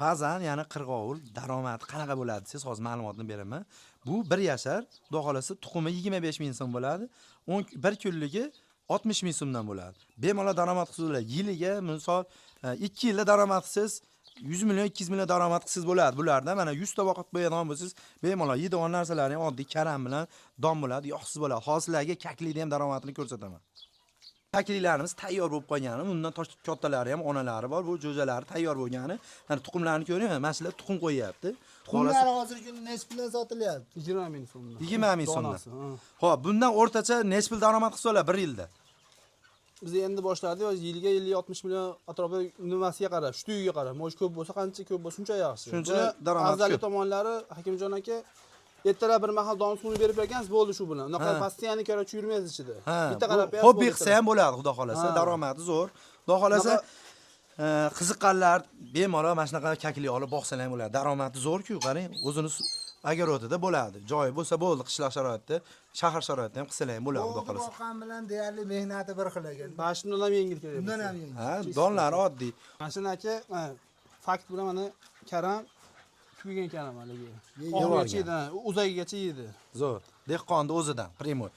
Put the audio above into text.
Fazan, ya'ni qirg'ovul daromadi qanaqa bo'ladi desiz, hozir ma'lumotni beraman. Bu 1 yashar, xudo xolasa tuxumi 25 ming so'm bo'ladi. 1 kunligi 60 ming so'mdan bo'ladi. Bemalol daromad qilsangiz, yiliga misol 2 yilda daromad qilsangiz 100 million 200 million daromad qilsangiz bo'ladi. Bularda mana 100 ta vaqt qo'yadigan bo'lsangiz, bemalol yeydigan narsalarning oddiy karam bilan don bo'ladi, yog'siz bo'ladi. Hozirlarga kaklikda ham daromadini ko'rsataman. Kakliklarimiz tayyor bo'lib qolgani, bundan kattalari ham, onalari bor, bu jo'jalari tayyor bo'lgani. Mana tuxumlarni ko'ring, mana shular tuxum qo'yapti. Tuxumlar hozirgi kunda necha puldan sotilyapti? 20 ming so'mdan. 20 ming so'mdan. Xo'p, bundan o'rtacha necha pul daromad qilsalar 1 yilda? Biz endi boshladik, yiliga 50-60 million atrofida nimasiga qarab, shtugiga qarab. Mo'sh ko'p bo'lsa, qancha ko'p bo'lsa shuncha yaxshi. Shuncha daromad afzalli ko'p. tomonlari Hakimjon aka ertalab bir mahal don suvini berib bergansiz, bo'ldi shu bilan. Unaqa pastiyani ko'ra yurmaysiz ichida. Bitta qarab hobbi qilsa ham bo'ladi, xudo xolasa, daromadi zo'r. Xudo xolasa qiziqqanlar bemalol mana shunaqa kaklik olib boqsalar ham bo'ladi. Daromadi zo'r-ku, qarang, o'zini agarotida bo'ladi. Joyi bo'lsa bo'ldi, qishloq sharoitida, shahar sharoitida ham qilsalar ham bo'ladi, xudo xolasa. Boqqan bilan deyarli mehnati bir xil ekan. Mashinadan ham yengil kerak. Bundan ham yengil. Ha, donlari oddiy. Mashina aka, fakt bilan mana karam kuygan karam haligi. Yevorgan. Uzagigacha yedi. Zo'r. Dehqonni o'zidan, primoy.